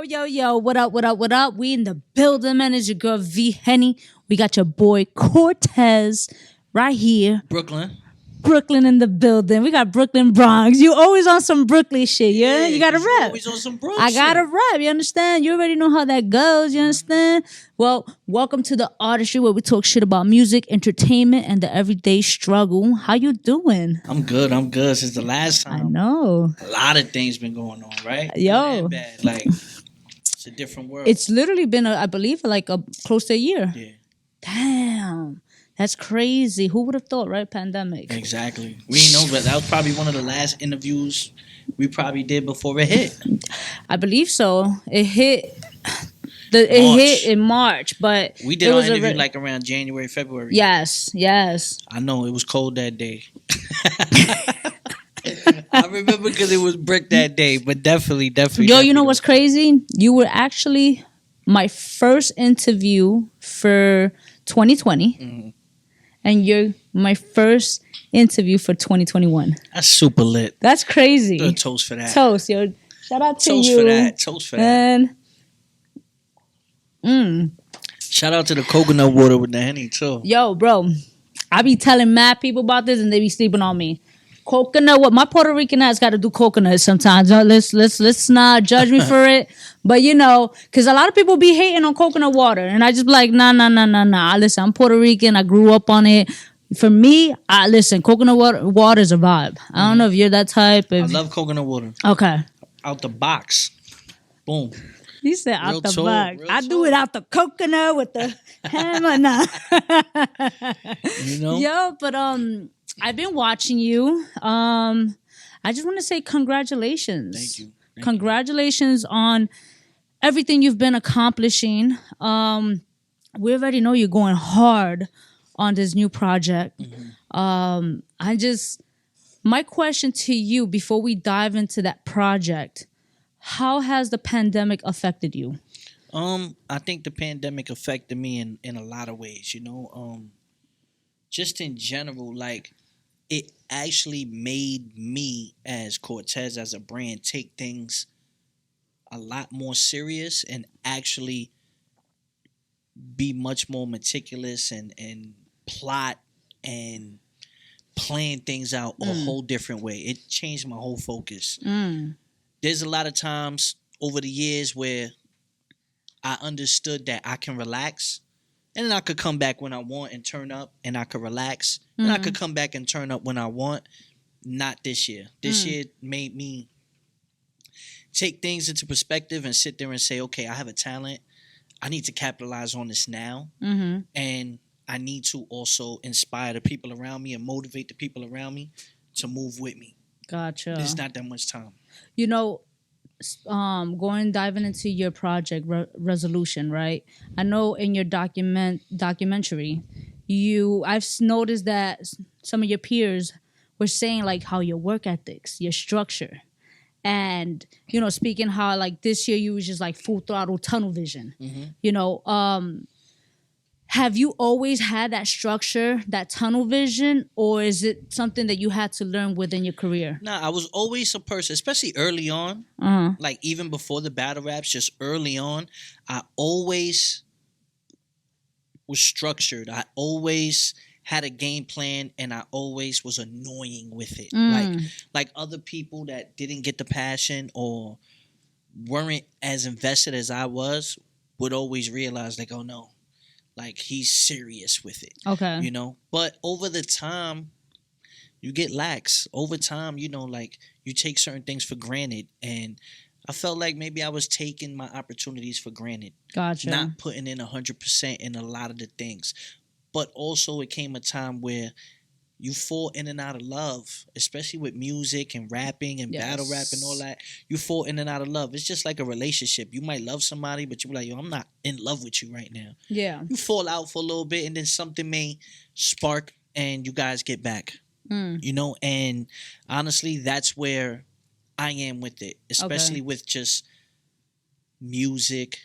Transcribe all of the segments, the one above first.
Yo, what up, what up? We in the building, man. It's your girl V-Henny. We got your boy Cortez right here. Brooklyn in the building. We got Brooklyn Bronx. You always on some Brooklyn shit, yeah? You got to rap. Always on some Bronx I got to rap, you understand? You already know how that goes, you understand? Well, welcome to the Artistry, where we talk shit about music, entertainment, and the everyday struggle. How you doing? I'm good. Since the last time. I know. A lot of things been going on, right? Yo. Good and bad. Like, it's a different world. It's literally been, I believe, close to a year. Yeah. Damn. That's crazy. Who would have thought, right? Pandemic. Exactly. We know, but that was probably one of the last interviews we probably did before it hit. I believe so. It hit. It hit in March, but we did our interview like around January, February. Yes. I know it was cold that day. I remember because it was brick that day, but definitely. Yo, you know what's crazy? You were actually my first interview for 2020. Mm-hmm. And you're my first interview for 2021. That's super lit. That's crazy. Good toast for that. Toast, yo. Shout out to toast you. Toast for that. And shout out to the coconut water with the Henny too. Yo, bro. I be telling mad people about this and they be sleeping on me. Coconut, what my Puerto Rican ass got to do coconut sometimes. Let's not judge me for it. But you know, because a lot of people be hating on coconut water, and I just be like, nah. Listen, I'm Puerto Rican. I grew up on it. For me, listen, coconut water is a vibe. I don't know if you're that type. I love coconut water. Okay. Out the box. Boom. You said out the box. I do it out the coconut with the hammer. Nah. You know? Yo, but I've been watching you. I just want to say congratulations. Thank you. Congratulations on everything you've been accomplishing. We already know you're going hard on this new project. Mm-hmm. My question to you before we dive into that project, how has the pandemic affected you? I think the pandemic affected me in a lot of ways, you know. Just in general, like, it actually made me as Cortez, as a brand, take things a lot more serious and actually be much more meticulous and plot and plan things out a whole different way. It changed my whole focus. There's a lot of times over the years where I understood that I can relax and then I could come back when I want and turn up, and I could relax. And I could come back and turn up when I want. Not this year. This year made me take things into perspective and sit there and say, okay, I have a talent. I need to capitalize on this now. Mm-hmm. And I need to also inspire the people around me and motivate the people around me to move with me. Gotcha. There's not that much time. You know, diving into your project resolution, right? I know in your documentary, I've noticed that some of your peers were saying like how your work ethics, your structure, and you know, speaking how like this year you was just like full throttle tunnel vision. Mm-hmm. You know, have you always had that structure, that tunnel vision, or is it something that you had to learn within your career? Nah, I was always a person, especially early on, like even before the battle raps, just early on, I always was structured. I always had a game plan, and I always was annoying with it. Like other people that didn't get the passion or weren't as invested as I was would always realize like, oh no, like he's serious with it. Okay. You know? But over the time, you get lax. Over time, you know, like you take certain things for granted. And I felt like maybe I was taking my opportunities for granted. Gotcha. Not putting in 100% in a lot of the things. But also it came a time where you fall in and out of love, especially with music and rapping and battle rap and all that. You fall in and out of love. It's just like a relationship. You might love somebody, but you're like, yo, I'm not in love with you right now. Yeah. You fall out for a little bit, and then something may spark, and you guys get back. You know, and honestly, that's where I am with it, especially with just music,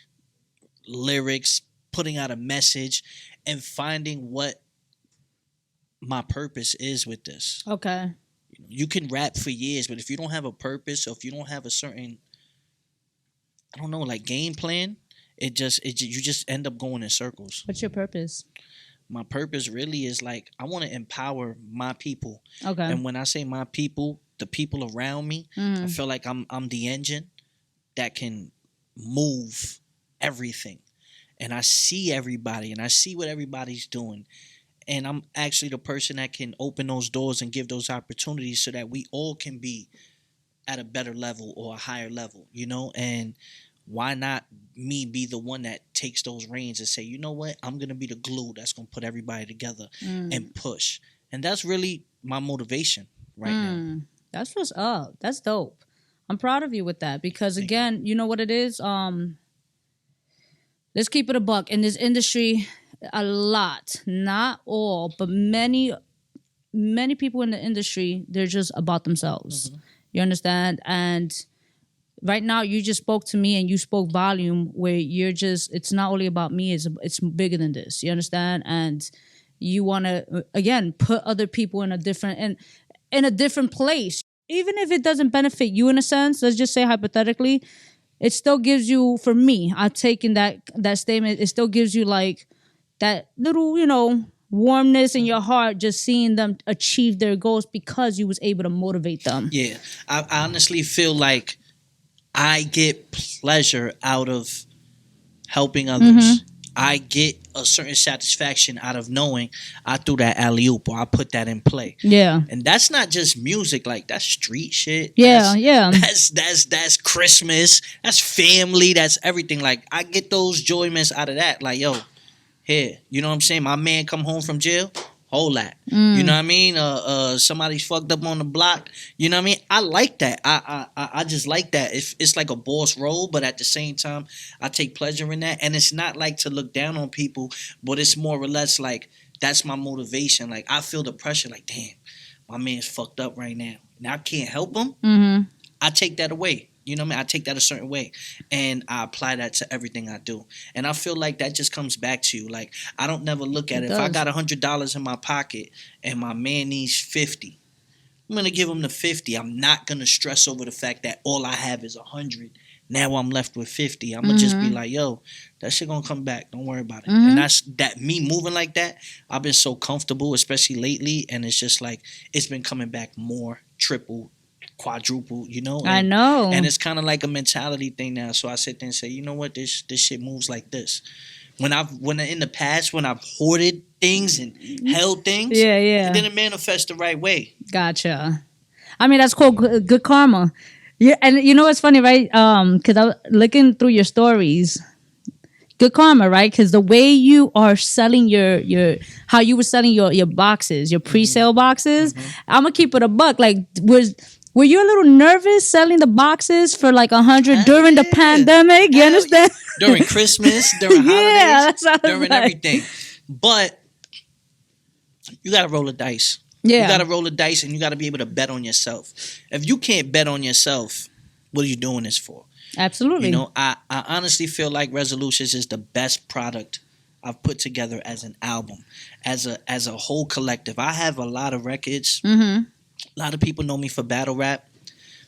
lyrics, putting out a message, and finding what my purpose is with this. Okay. You can rap for years, but if you don't have a purpose, or if you don't have a certain I don't know, like game plan. You just end up going in circles. What's your purpose? My purpose really is like I want to empower my people. Okay. And when I say my people, the people around me, I feel like I'm the engine that can move everything. And I see everybody and I see what everybody's doing. And I'm actually the person that can open those doors and give those opportunities so that we all can be at a better level or a higher level, you know? And why not me be the one that takes those reins and say, you know what, I'm going to be the glue that's going to put everybody together and push. And that's really my motivation right now. That's what's up. That's dope. I'm proud of you with that because, again, you know what it is? Let's keep it a buck. In this industry, a lot, not all, but many people in the industry, they're just about themselves. You understand? And right now, you just spoke to me and you spoke volume where you're just, it's not only about me, it's bigger than this. You understand? And you want to, again, put other people in a different place. Even if it doesn't benefit you in a sense, let's just say hypothetically, it still gives you, for me, I've taken that statement, it still gives you like that little, warmness in your heart just seeing them achieve their goals because you was able to motivate them. Yeah. I honestly feel like I get pleasure out of helping others. I get a certain satisfaction out of knowing I threw that alley-oop or I put that in play. Yeah. And that's not just music, like that's street shit. Yeah, That's Christmas. That's family. That's everything. Like I get those enjoyments out of that. Like, yo, here, you know what I'm saying? My man come home from jail. Whole lot. You know what I mean? Somebody's fucked up on the block. You know what I mean? I like that. I just like that. It's like a boss role, but at the same time, I take pleasure in that. And it's not like to look down on people, but it's more or less like that's my motivation. Like I feel the pressure. Like, damn, my man's fucked up right now. Now I can't help him. I take that away. You know what I mean? I take that a certain way and I apply that to everything I do. And I feel like that just comes back to you. Like, I don't never look at it. If I got $100 in my pocket and my man needs 50, I'm going to give him the 50. I'm not going to stress over the fact that all I have is 100. Now I'm left with 50. I'm going to just be like, yo, that shit going to come back. Don't worry about it. And that's that me moving like that. I've been so comfortable, especially lately. And it's just like, it's been coming back more, triple, quadruple, And, I know. And it's kind of like a mentality thing now. So I sit there and say, you know what, this shit moves like this. When in the past, when I've hoarded things and held things, it didn't manifest the right way. Gotcha. I mean, that's called good karma. Yeah, and you know what's funny, right? Because I was looking through your stories. Good karma, right? Because the way you are selling your how you were selling your boxes, your pre-sale boxes, I'm gonna keep it a buck. Like, were you a little nervous selling the boxes for like 100 during the pandemic? You understand? Yeah. During Christmas, during holidays, during everything. But you got to roll the dice. Yeah. You got to roll the dice and you got to be able to bet on yourself. If you can't bet on yourself, what are you doing this for? Absolutely. I honestly feel like Resolutions is the best product I've put together as an album, as a whole collective. I have a lot of records. A lot of people know me for battle rap,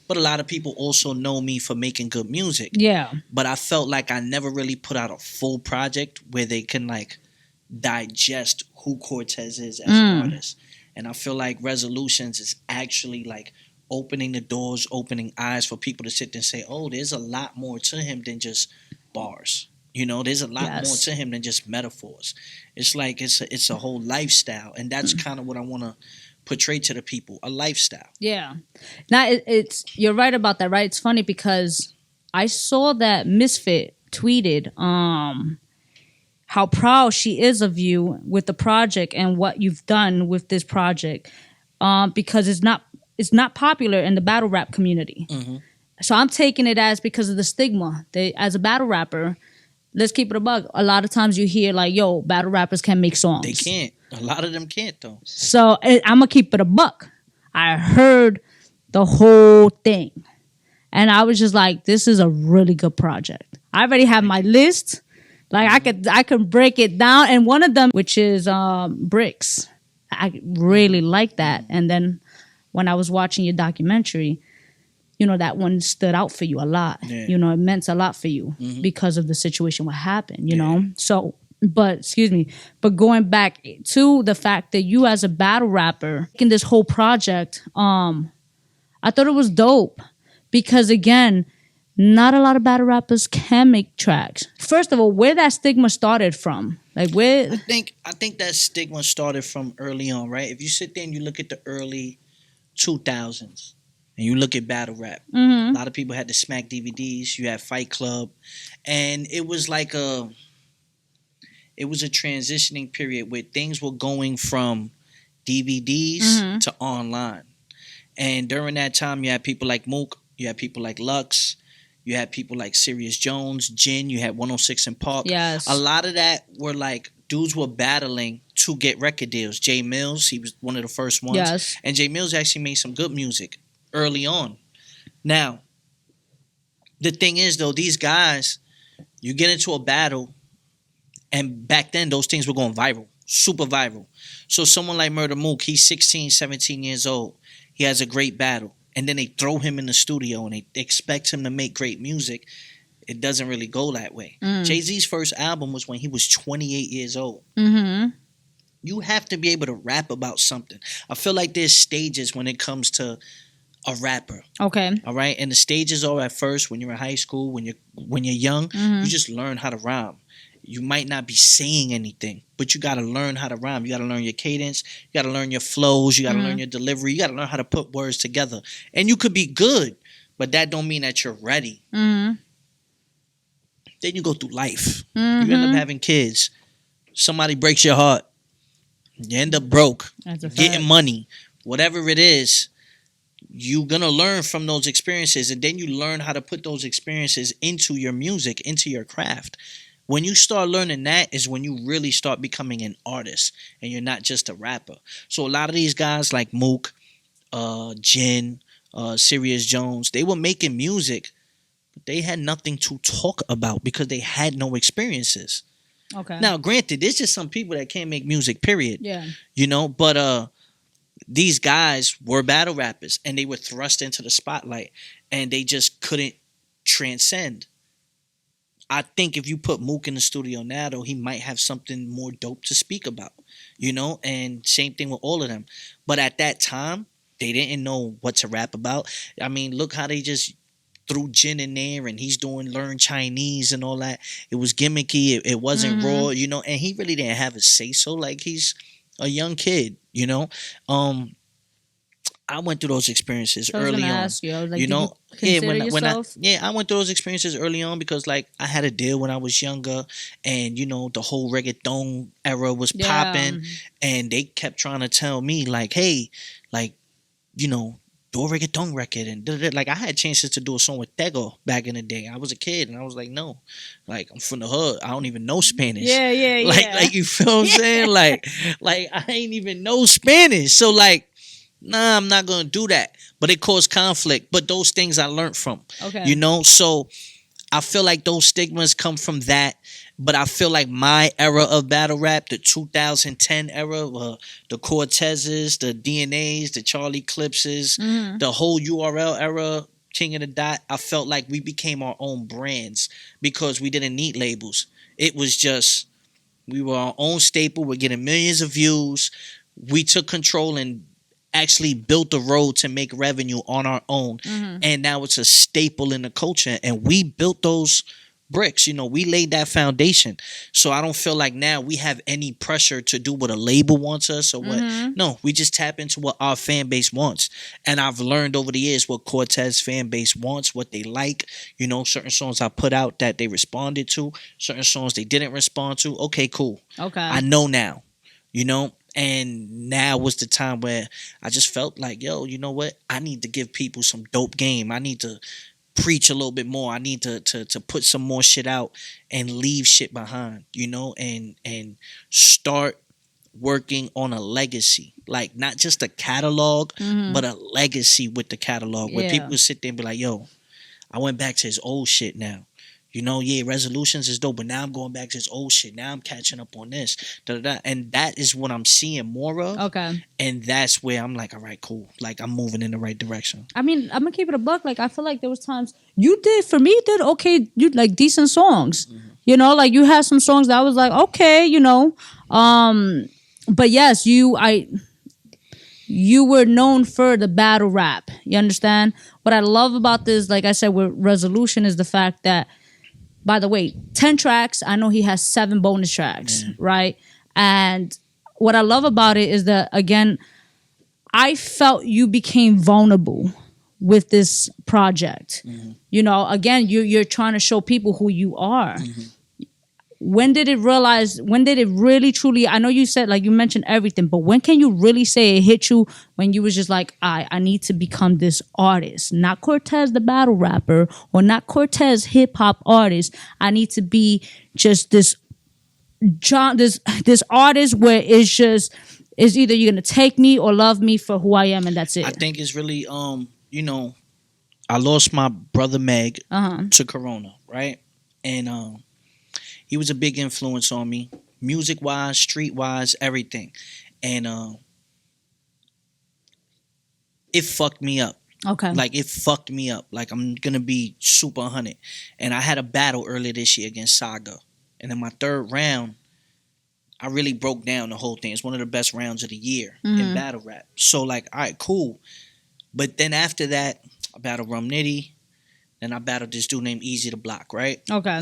but a lot of people also know me for making good music. Yeah. But I felt like I never really put out a full project where they can like digest who Cortez is as an artist. And I feel like Resolutions is actually like opening the doors, opening eyes for people to sit there and say, oh, there's a lot more to him than just bars. There's a lot more to him than just metaphors. It's like it's a whole lifestyle. And that's kind of what I want to portray to the people, a lifestyle. Yeah. Now, you're right about that, right? It's funny because I saw that Misfit tweeted how proud she is of you with the project and what you've done with this project because it's not popular in the battle rap community. So I'm taking it as because of the stigma. As a battle rapper, let's keep it a buck. A lot of times you hear like, yo, battle rappers can't make songs. They can't. A lot of them can't, though. So I'm going to keep it a buck. I heard the whole thing. And I was just like, this is a really good project. I already have my list. Like, I could break it down. And one of them, which is Bricks. I really like that. And then when I was watching your documentary, that one stood out for you a lot. Yeah. It meant a lot for you because of the situation what happened, you know? So, but going back to the fact that you as a battle rapper in this whole project, I thought it was dope because again, not a lot of battle rappers can make tracks. First of all, where that stigma started from? Like where I think that stigma started from early on, right? If you sit there and you look at the early 2000s and you look at battle rap, a lot of people had the Smack DVDs, you had Fight Club, and it was like a transitioning period where things were going from DVDs to online. And during that time, you had people like Mook, you had people like Lux, you had people like Serious Jones, Jin, you had 106 and Park. Yes. A lot of that were like dudes were battling to get record deals. Jay Mills, he was one of the first ones. Yes. And Jay Mills actually made some good music early on. Now, the thing is though, these guys, you get into a battle, and back then those things were going viral, super viral. So someone like Murder Mook, he's 16, 17 years old. He has a great battle. And then they throw him in the studio and they expect him to make great music. It doesn't really go that way. Jay-Z's first album was when he was 28 years old. You have to be able to rap about something. I feel like there's stages when it comes to a rapper. Okay. All right? And the stages are at first when you're in high school, when you're young, you just learn how to rhyme. You might not be saying anything, but you got to learn how to rhyme. You got to learn your cadence. You got to learn your flows. You got to learn your delivery. You got to learn how to put words together. And you could be good, but that don't mean that you're ready. Then you go through life. You end up having kids. Somebody breaks your heart. You end up broke, getting money. Whatever it is, you're going to learn from those experiences. And then you learn how to put those experiences into your music, into your craft. When you start learning that is when you really start becoming an artist and you're not just a rapper. So a lot of these guys like Mook, Jin, Serious Jones, they were making music, but they had nothing to talk about because they had no experiences. Okay. Now, granted, there's just some people that can't make music, period. Yeah. But these guys were battle rappers and they were thrust into the spotlight and they just couldn't transcend. I think if you put Mook in the studio now, though, he might have something more dope to speak about, and same thing with all of them. But at that time, they didn't know what to rap about. I mean, look how they just threw Jin in there and he's doing learn Chinese and all that. It was gimmicky. It wasn't raw, and he really didn't have a say-so. Like, he's a young kid, I went through those experiences early on. Ask you, I was like, I went through those experiences early on because like I had a deal when I was younger, and the whole reggaeton era was popping, and they kept trying to tell me like, hey, like, do a reggaeton record, and like I had chances to do a song with Tego back in the day. I was a kid, and I was like, no, like I'm from the hood. I don't even know Spanish. Yeah. Like you feel what I'm saying? Like I ain't even know Spanish, so like. Nah, I'm not going to do that. But it caused conflict. But those things I learned from. Okay. So I feel like those stigmas come from that. But I feel like my era of battle rap, the 2010 era, the Cortezes, the DNAs, the Charlie Clipses, the whole URL era, King of the Dot, I felt like we became our own brands because we didn't need labels. It was just, we were our own staple. We're getting millions of views. We took control and actually built the road to make revenue on our own. And now it's a staple in the culture. And we built those bricks. We laid that foundation. So I don't feel like now we have any pressure to do what a label wants us or what. No, we just tap into what our fan base wants. And I've learned over the years what Cortez fan base wants, what they like. Certain songs I put out that they responded to, certain songs they didn't respond to. Okay, cool. Okay. I know now, And now was the time where I just felt like, yo, you know what? I need to give people some dope game. I need to preach a little bit more. I need to put some more shit out and leave shit behind, and start working on a legacy. Like, not just a catalog, but a legacy with the catalog where people sit there and be like, yo, I went back to his old shit now. You know, yeah, resolutions is dope, but now I'm going back to this old shit. Now I'm catching up on this. Da, da, da. And that is what I'm seeing more of. Okay. And that's where I'm like, all right, cool. Like, I'm moving in the right direction. I mean, I'm gonna keep it a buck. Like, I feel like there was times you did okay. You like decent songs. Mm-hmm. You know, like you had some songs that I was like, okay, you know. But yes, you were known for the battle rap. You understand? What I love about this, like I said, with Resolution is the fact that, by the way, 10 tracks, I know he has 7 bonus tracks, right? And what I love about it is that, again, I felt you became vulnerable with this project. Mm-hmm. You know, again, you're trying to show people who you are. Mm-hmm. When did it really truly, I know you said, like you mentioned everything, but when can you really say it hit you when you was just like, I need to become this artist, not Cortez the battle rapper or not Cortez hip hop artist. I need to be just this artist where it's either you're going to take me or love me for who I am, and that's it. I think it's really, you know, I lost my brother Meg to Corona, right? And he was a big influence on me, music-wise, street-wise, everything. And it fucked me up. Okay. Like, it fucked me up. Like, I'm going to be super 100. And I had a battle earlier this year against Saga. And in my 3rd round, I really broke down the whole thing. It's one of the best rounds of the year in battle rap. So, like, all right, cool. But then after that, I battled Rum Nitty. Then I battled this dude named Easy to Block, right? Okay.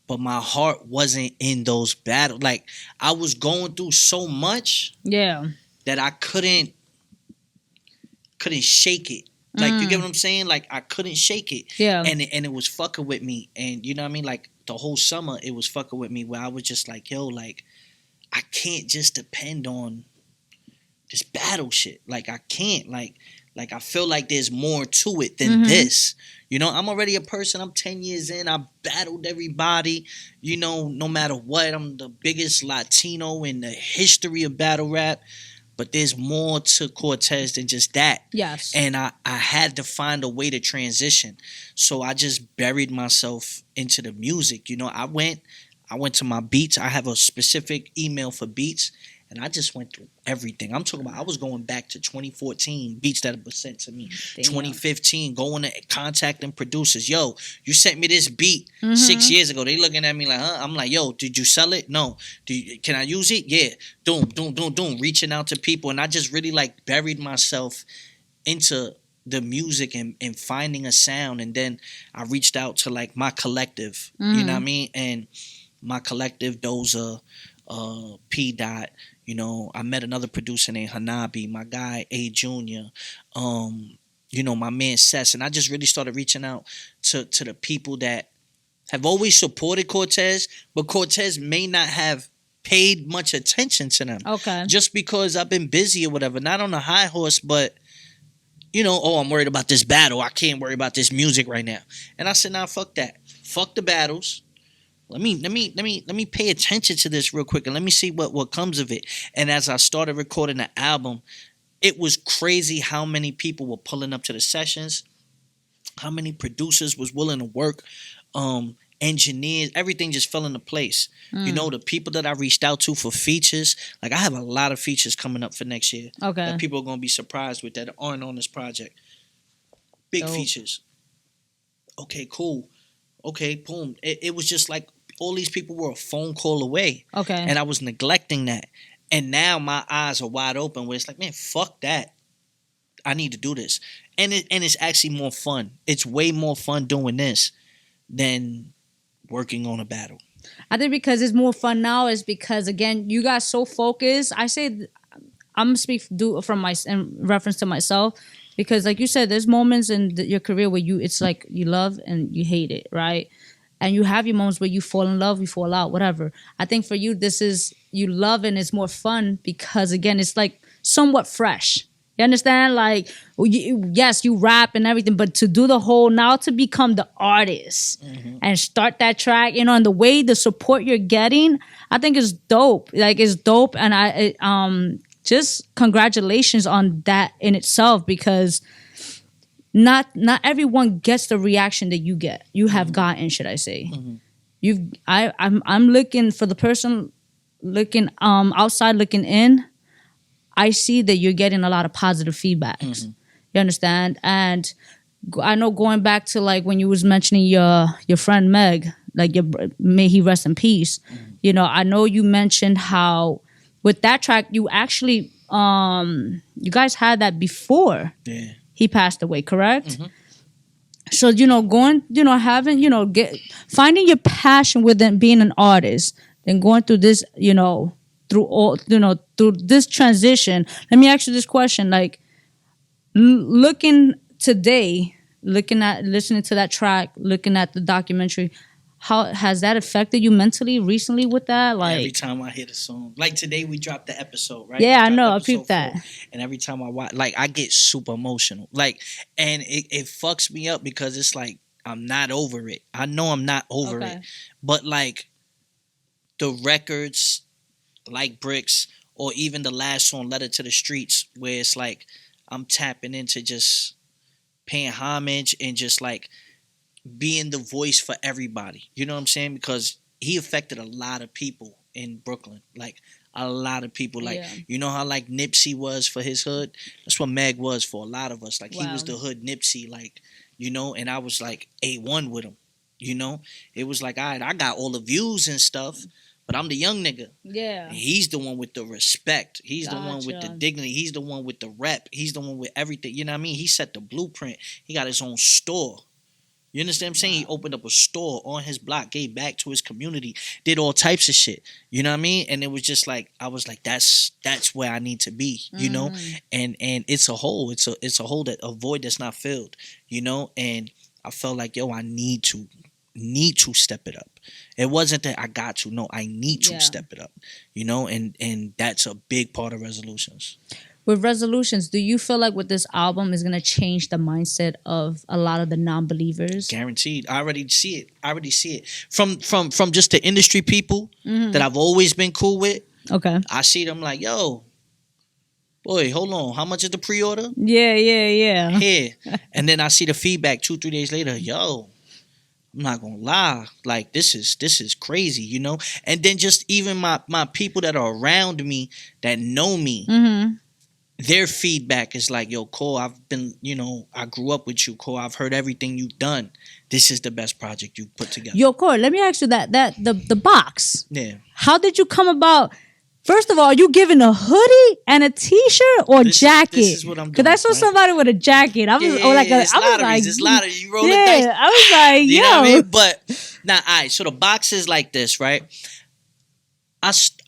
But my heart wasn't in those battles. Like, I was going through so much that I couldn't shake it. Like, you get what I'm saying? Like, I couldn't shake it. Yeah. And it was fucking with me. And you know what I mean? Like, the whole summer, it was fucking with me where I was just like, yo, like, I can't just depend on this battle shit. Like, I can't. Like I feel like there's more to it than this. You know, I'm already a person. I'm 10 years in. I battled everybody. You know, no matter what. I'm the biggest Latino in the history of battle rap. But there's more to Cortez than just that. Yes. And I had to find a way to transition. So I just buried myself into the music. You know, I went to my beats. I have a specific email for beats. And I just went through everything. I'm talking about, I was going back to 2014, beats that were sent to me. Damn. 2015, going to contacting producers. Yo, you sent me this beat 6 years ago. They looking at me like, huh? I'm like, yo, did you sell it? No. Can I use it? Yeah. Doom. Reaching out to people. And I just really like buried myself into the music and finding a sound. And then I reached out to like my collective. You know what I mean? And my collective, Doza, P. Dot, you know, I met another producer named Hanabi, my guy A Junior, you know, my man Sess, and I just really started reaching out to the people that have always supported Cortez, but Cortez may not have paid much attention to them. Okay. Just because I've been busy or whatever, not on a high horse, but you know, I'm worried about this battle. I can't worry about this music right now. And I said, nah, fuck that. Fuck the battles. Let me pay attention to this real quick and let me see what comes of it. And as I started recording the album, it was crazy how many people were pulling up to the sessions, how many producers was willing to work, engineers, everything just fell into place. You know, the people that I reached out to for features, like I have a lot of features coming up for next year. Okay. That people are gonna be surprised with that aren't on this project. Big features. Okay, cool. Okay, boom. It was just like all these people were a phone call away. Okay. And I was neglecting that. And now my eyes are wide open where it's like, man, fuck that. I need to do this. And it's actually more fun. It's way more fun doing this than working on a battle. I think because it's more fun now is because, again, you got so focused. I say, I'm going to from in reference to myself. Because like you said, there's moments in your career where it's like you love and you hate it, right? And you have your moments where you fall in love, you fall out, whatever. I think for you, this is, you love and it's more fun because, again, it's like somewhat fresh. You understand? Like, yes, you rap and everything, but to do the whole, now to become the artist and start that track, you know, and the way the support you're getting, I think is dope. Like, it's dope. And just congratulations on that in itself because not everyone gets the reaction that you have gotten, should I say. I'm looking for the person looking outside looking in. I see that you're getting a lot of positive feedbacks. You understand? And I know, going back to like when you was mentioning your friend Meg, like may he rest in peace. You know, I know you mentioned how with that track you actually you guys had that before he passed away, correct? So, you know, going, you know, having, you know, finding your passion within being an artist, and going through this, you know, through all, you know, through this transition. Let me ask you this question: like, looking today, listening to that track, looking at the documentary, how has that affected you mentally recently with that? Like, every time I hear the song, like today we dropped the episode, right? Yeah, I know. I peeped that. And every time I watch, like, I get super emotional. Like, and it fucks me up because it's like I'm not over it. I know I'm not over it, but like the records, like Bricks, or even the last song, Letter to the Streets, where it's like I'm tapping into just paying homage and just like being the voice for everybody. You know what I'm saying? Because he affected a lot of people in Brooklyn. Like, a lot of people. Like, you know how like Nipsey was for his hood? That's what Meg was for a lot of us. Like, he was the hood Nipsey, like, you know, and I was like A1 with him. You know? It was like, all right, I got all the views and stuff, but I'm the young nigga. Yeah. And he's the one with the respect. He's the one with the dignity. He's the one with the rep. He's the one with everything. You know what I mean? He set the blueprint. He got his own store. You understand what I'm saying? He opened up a store on his block, gave back to his community, did all types of shit. You know what I mean? And it was just like, I was like, that's where I need to be, you know? And it's a hole. It's a hole, a void that's not filled, you know? And I felt like, yo, I need to step it up. It wasn't that I got to. No, I need to step it up, you know? And that's a big part of resolutions. With resolutions, do you feel like with this album is going to change the mindset of a lot of the non-believers? Guaranteed. I already see it. From just the industry people that I've always been cool with. Okay. I see them like, yo, boy, hold on. How much is the pre-order? Yeah. Here. And then I see the feedback 2-3 days later. Yo, I'm not gonna lie, like this is crazy, you know? And then just even my people that are around me that know me. Their feedback is like, yo, Cole, I've been, you know, I grew up with you, Cole. I've heard everything you've done. This is the best project you've put together. Yo, Cole, let me ask you the box. Yeah. How did you come about? First of all, are you giving a hoodie and a t-shirt or jacket? This is what I'm doing. Because I saw somebody with a jacket. I was it's lottery. You roll the dice. I was like, you know what I mean? But now, all right. So the box is like this, right?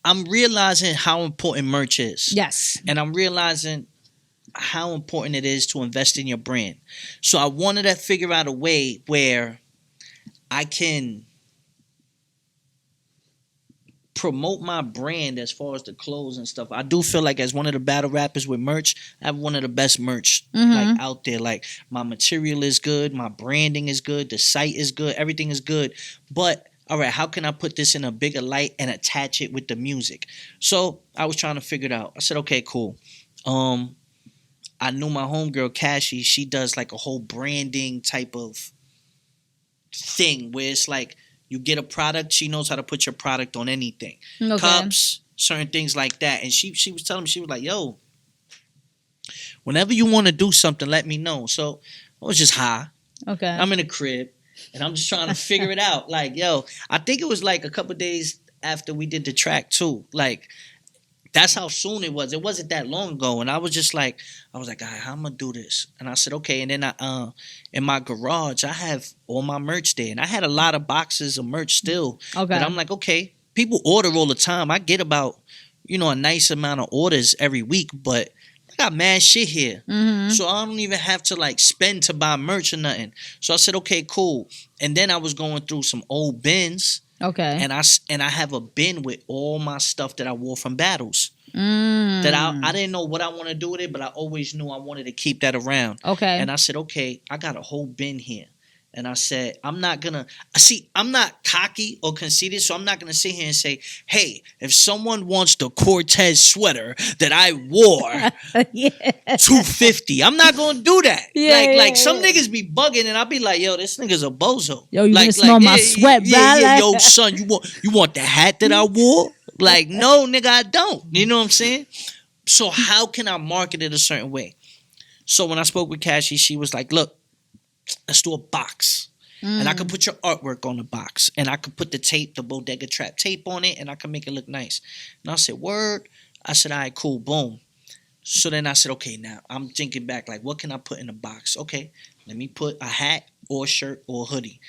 I'm realizing how important merch is. Yes. And I'm realizing how important it is to invest in your brand. So I wanted to figure out a way where I can promote my brand as far as the clothes and stuff. I do feel like as one of the battle rappers with merch, I have one of the best merch like out there. Like, my material is good, my branding is good, the site is good, everything is good. But all right, how can I put this in a bigger light and attach it with the music? So I was trying to figure it out. I said, okay, cool. I knew my homegirl, Cashy. She does like a whole branding type of thing where it's like you get a product. She knows how to put your product on anything. Okay. Cups, certain things like that. And she was telling me, she was like, yo, whenever you want to do something, let me know. So I was just high. Okay. I'm in the crib. And I'm just trying to figure it out. Like, yo, I think it was like a couple days after we did the track too. Like, that's how soon it was. It wasn't that long ago. And I was like, all right, how am I gonna do this? And I said, okay. And then I in my garage, I have all my merch there. And I had a lot of boxes of merch still. Okay. But I'm like, okay, people order all the time. I get about, you know, a nice amount of orders every week, but I got mad shit here. So I don't even have to like spend to buy merch or nothing. So I said, okay, cool. And then I was going through some old bins. Okay. And I have a bin with all my stuff that I wore from battles. That I didn't know what I want to do with it, but I always knew I wanted to keep that around. Okay. And I said, okay, I got a whole bin here. And I said, I'm not cocky or conceited, so I'm not gonna sit here and say, hey, if someone wants the Cortez sweater that I wore, Yeah. $250. I'm not gonna do that. Yeah, like some niggas be bugging, and I'll be like, yo, this nigga's a bozo. Yo, you gonna smell my sweat, bro? Yeah, yo, son, you want the hat that I wore? Like, no, nigga, I don't. You know what I'm saying? So how can I market it a certain way? So when I spoke with Cashy, she was like, look, let's do a box. And I could put your artwork on the box. And I could put the tape, the Bodega Trap tape on it, and I could make it look nice. And I said, word. I said, all right, cool, boom. So then I said, okay, now I'm thinking back, like, what can I put in the box? Okay, let me put a hat or a shirt or a hoodie.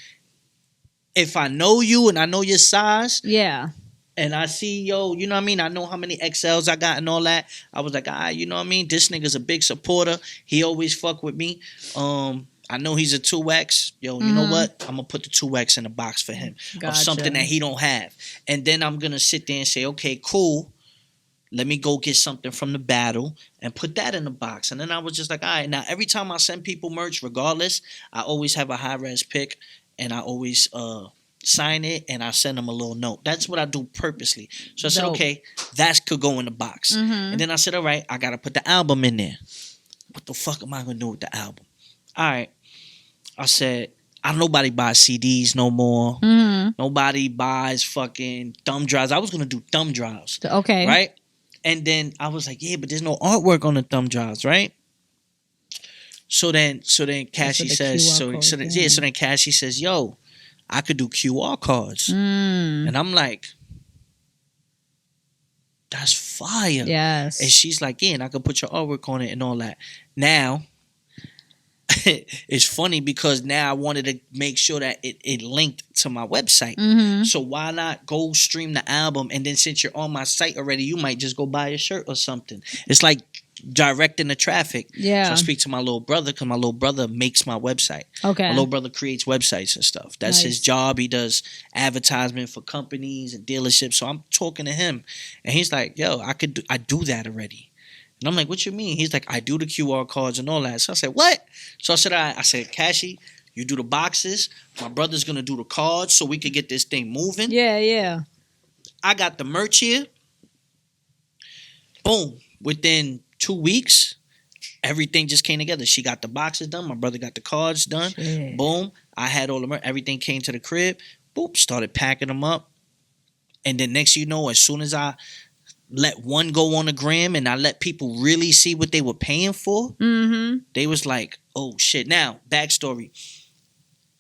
If I know you and I know your size, yeah, and I see, yo, you know what I mean? I know how many XLs I got and all that. I was like, you know what I mean? This nigga's a big supporter. He always fuck with me. I know he's a 2X. Yo, you know what? I'm going to put the 2X in the box for him. Gotcha. Of something that he don't have. And then I'm going to sit there and say, okay, cool. Let me go get something from the battle and put that in the box. And then I was just like, all right. Now, every time I send people merch, regardless, I always have a high-res pic. And I always sign it and I send them a little note. That's what I do purposely. So I said, okay, that could go in the box. And then I said, all right, I got to put the album in there. What the fuck am I going to do with the album? All right. I said, nobody buys CDs no more. Nobody buys fucking thumb drives. I was going to do thumb drives. Okay. Right? And then I was like, yeah, but there's no artwork on the thumb drives, right? So then Cashy says, so then Cashy says, yo, I could do QR cards. And I'm like, that's fire. Yes. And she's like, yeah, and I could put your artwork on it and all that. Now, it's funny because now I wanted to make sure that it linked to my website. So why not go stream the album, and then since you're on my site already, you might just go buy a shirt or something. It's like directing the traffic. Yeah. So I speak to my little brother because my little brother makes my website. Okay. My little brother creates websites and stuff. That's his job. He does advertisement for companies and dealerships. So I'm talking to him, and he's like, yo, I do that already. And I'm like, what you mean? He's like, I do the QR cards and all that. So I said, what? So I said, Cashy, you do the boxes. My brother's going to do the cards so we could get this thing moving. Yeah. I got the merch here. Boom. Within 2 weeks, everything just came together. She got the boxes done. My brother got the cards done. Shit. Boom. I had all the merch. Everything came to the crib. Boop. Started packing them up. And then next you know, as soon as I let one go on the gram and I let people really see what they were paying for, they was like, oh shit. Now, backstory.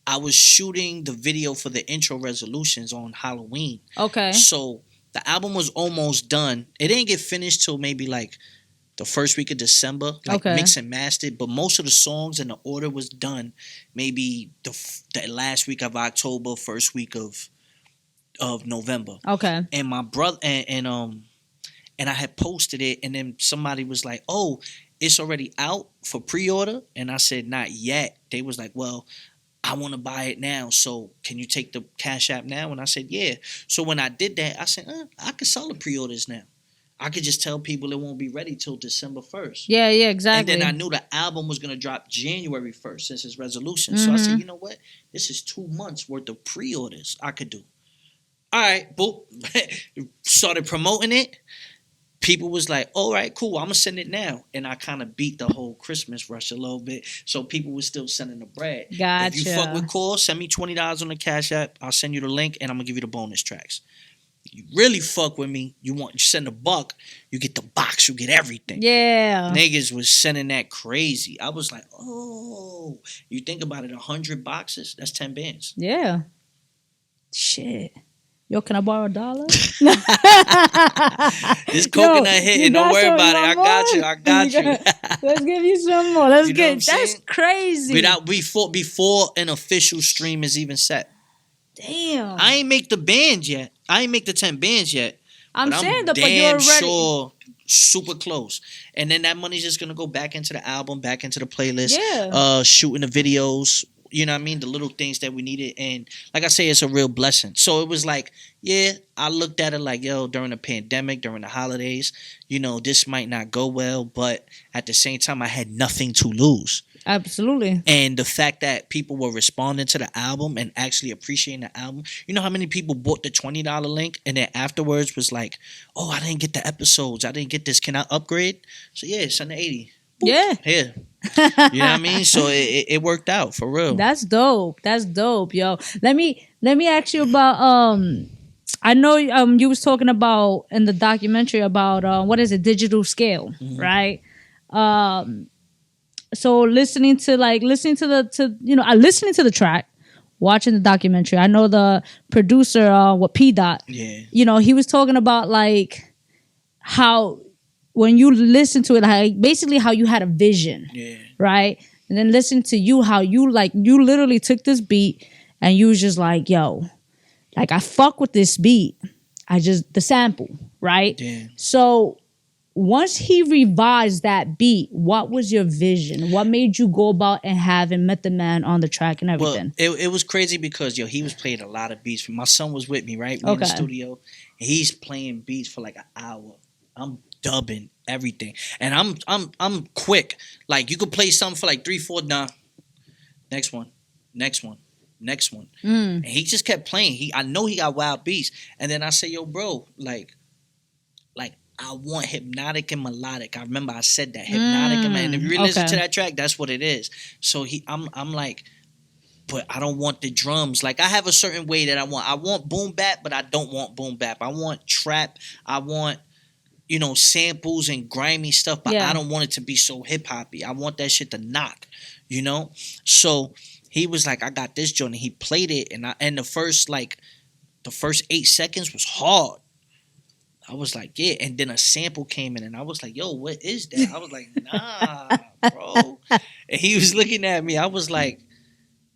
I was shooting the video for the intro resolutions on Halloween. Okay. So the album was almost done. It didn't get finished till maybe like the first week of December, like mix and mastered. But most of the songs and the order was done maybe the last week of October, first week of November. Okay. And my brother and I had posted it, and then somebody was like, oh, it's already out for pre-order? And I said, not yet. They was like, well, I want to buy it now, so can you take the Cashapp now? And I said, yeah. So when I did that, I said, I could sell the pre-orders now. I could just tell people it won't be ready till December 1st. Yeah, exactly. And then I knew the album was going to drop January 1st since it's resolution. So I said, you know what? This is 2 months worth of pre-orders I could do. All right, boop. Started promoting it. People was like, all right, cool, I'm going to send it now. And I kind of beat the whole Christmas rush a little bit. So people were still sending the bread. Gotcha. If you fuck with Core, send me $20 on the Cash App. I'll send you the link, and I'm going to give you the bonus tracks. You really fuck with me, you send $1, you get the box, you get everything. Yeah. Niggas was sending that crazy. I was like, oh, you think about it, 100 boxes, that's 10 bands. Yeah. Shit. Yo, can I borrow $1? This coconut hitting. Don't worry about it. I got you. Let's give you some more. That's crazy. Before an official stream is even set. Damn. I ain't make the bands yet. I ain't make the 10 bands yet. I'm saying that, but you're already sure super close. And then that money's just gonna go back into the album, back into the playlist. Yeah. Shooting the videos. You know what I mean? The little things that we needed. And like I say, it's a real blessing. So it was like, yeah, I looked at it like, yo, during the pandemic, during the holidays, this might not go well. But at the same time, I had nothing to lose. Absolutely. And the fact that people were responding to the album and actually appreciating the album. You know how many people bought the $20 link and then afterwards was like, oh, I didn't get the episodes. I didn't get this. Can I upgrade? So yeah, it's under 80. Boop. Yeah. Here. You know what I mean? So it worked out for real. That's dope. That's dope, yo. Let me ask you about I know you was talking about in the documentary about what is it, digital scale, right? So listening to the track, watching the documentary. I know the producer, P Dot. Yeah. You know, he was talking about like how when you listen to it, like basically how you had a vision, right? And then listen to you, how you literally took this beat and you was just like, yo, like I fuck with this beat. The sample, right? Yeah. So once he revised that beat, what was your vision? What made you go about and have and met the man on the track and everything? Well, it was crazy because he was playing a lot of beats. My son was with me, right? We in the studio. And he's playing beats for like an hour. I'm dubbing everything, and I'm quick. Like you could play something for like 3-4. Nah, next one. And he just kept playing. I know he got wild beats, and then I say, yo, bro, like I want hypnotic and melodic. I remember I said that hypnotic and if you really listen to that track, that's what it is. So I'm like, but I don't want the drums. Like I have a certain way that I want. I want boom bap, but I don't want boom bap. I want trap. I want samples and grimy stuff, but I don't want it to be so hip hoppy. I want that shit to knock, So he was like, I got this joint, and he played it, and the first 8 seconds was hard. I was like, yeah, and then a sample came in, and I was like, yo, what is that? I was like, nah, bro. And he was looking at me. I was like,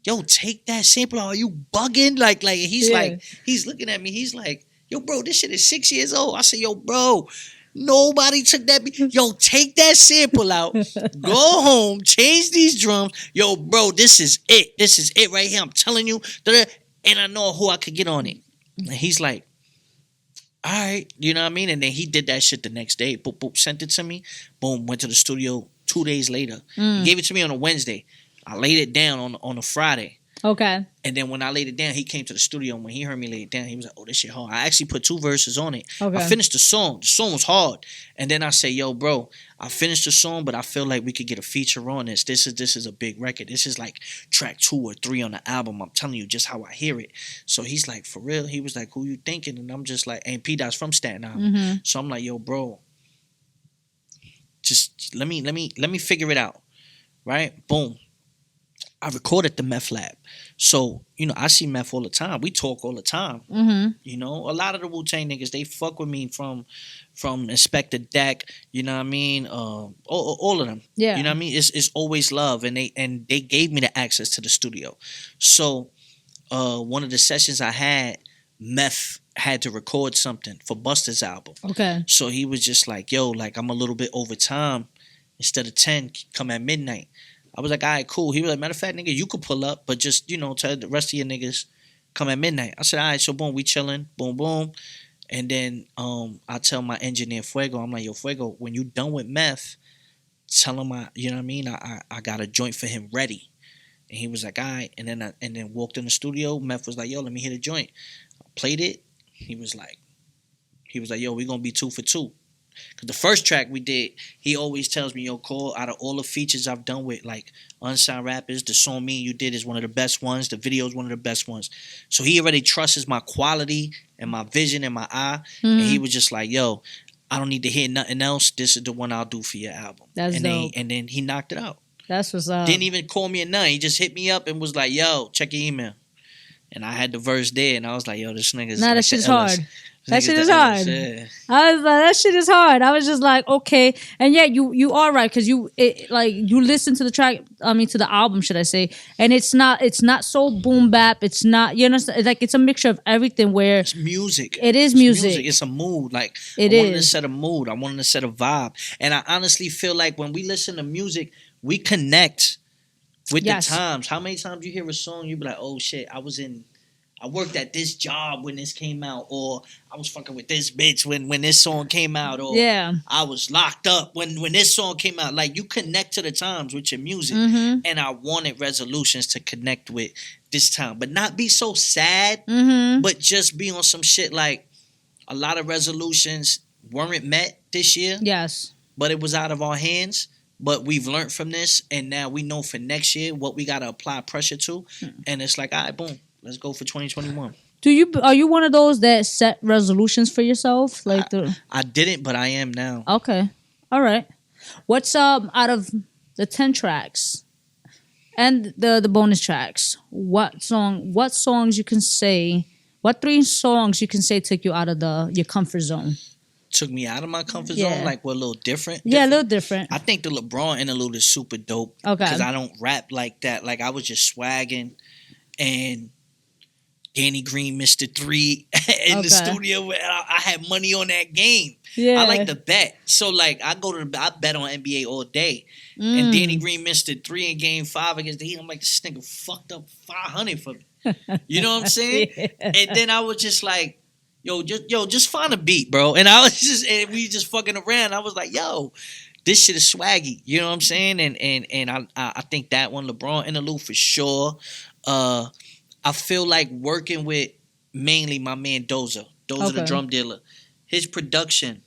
yo, take that sample. Are you bugging? Like he's looking at me. He's like, yo, bro, this shit is 6 years old. I said, yo, bro, nobody took that. Yo, take that sample out. Go home. Change these drums. Yo, bro, this is it. This is it right here. I'm telling you. And I know who I could get on it. And he's like, all right. You know what I mean? And then he did that shit the next day. Boop, boop, sent it to me. Boom, went to the studio 2 days later. He gave it to me on a Wednesday. I laid it down on a Friday. Okay. And then when I laid it down, he came to the studio. And when he heard me lay it down, he was like, oh, this shit hard. I actually put 2 verses on it. Okay. I finished the song. The song was hard. And then I say, yo, bro, I finished the song, but I feel like we could get a feature on this. This is a big record. This is like track 2 or 3 on the album. I'm telling you just how I hear it. So he's like, for real? He was like, who you thinking? And I'm just like, and P Dot's from Staten Island. So I'm like, yo, bro, just let me figure it out. Right? Boom. I recorded the Meth Lab. So, I see Meth all the time. We talk all the time. A lot of the Wu-Tang niggas, they fuck with me from Inspector Deck, you know what I mean? All of them. Yeah. You know what I mean? It's always love. And they gave me the access to the studio. So one of the sessions I had, Meth had to record something for Busta's album. Okay. So he was just like, yo, like I'm a little bit over time. Instead of 10, come at midnight. I was like, all right, cool. He was like, matter of fact, nigga, you could pull up, but just, tell the rest of your niggas come at midnight. I said, all right, so boom, we chilling, boom, boom. And then I tell my engineer Fuego, I'm like, yo, Fuego, when you done with Meth, tell him you know what I mean? I got a joint for him ready. And he was like, all right. And then walked in the studio. Meth was like, yo, let me hit a joint. I played it. He was like, yo, we gonna be 2 for 2. Because the first track we did, he always tells me, yo, Cole, out of all the features I've done with, like, unsigned rappers, the song Me and You did is one of the best ones. The video is one of the best ones. So he already trusts my quality and my vision and my eye. And he was just like, yo, I don't need to hear nothing else. This is the one I'll do for your album. That's dope. And then he knocked it out. That's what's up. Didn't even call me a none. He just hit me up and was like, yo, check your email. And I had the verse there, and I was like, yo, this nigga's that shit's hard. That shit is hard. Yeah. I was like, that shit is hard. I was just like, okay. And yeah, you are right, because you listen to the track, to the album, should I say, and it's not so boom bap. It's not, it's a mixture of everything where it's music. It is music. It's a mood. Like I wanted to set a mood. I wanted to set a vibe. And I honestly feel like when we listen to music, we connect with the times. How many times you hear a song, you be like, oh shit, I was in I worked at this job when this came out, or I was fucking with this bitch when this song came out, or Yeah. I was locked up when this song came out. Like, you connect to the times with your music, Mm-hmm. and I wanted resolutions to connect with this time, but not be so sad, Mm-hmm. but just be on some shit. Like, a lot of resolutions weren't met this year, Yes. but it was out of our hands. But we've learned from this, and now we know for next year what we gotta apply pressure to, and it's like, all right, boom, let's go for 2021. Are you one of those that set resolutions for yourself? Like I didn't, but I am now. Okay. All right. What's out of the 10 tracks and the bonus tracks? What songs you can say? What 3 songs you can say took you out of your comfort zone? Took me out of my comfort Yeah. zone, like, what, a little different? Yeah, a little different. I think the LeBron interlude is super dope. Okay. Because I don't rap like that. Like, I was just swagging, and Danny Green missed the 3 in the studio. I had money on that game. Yeah. I like to bet. So, like, I bet on NBA all day. And Danny Green missed the 3 in game 5 against the Heat. I'm like, this nigga fucked up 500 for me. You know what I'm saying? Yeah. And then I was just like, just find a beat, bro. And and we just fucking around. I was like, yo, this shit is swaggy. You know what I'm saying? And I think that one, LeBron interlude for sure. I feel like working with mainly my man Doza. Doza, the drum dealer. His production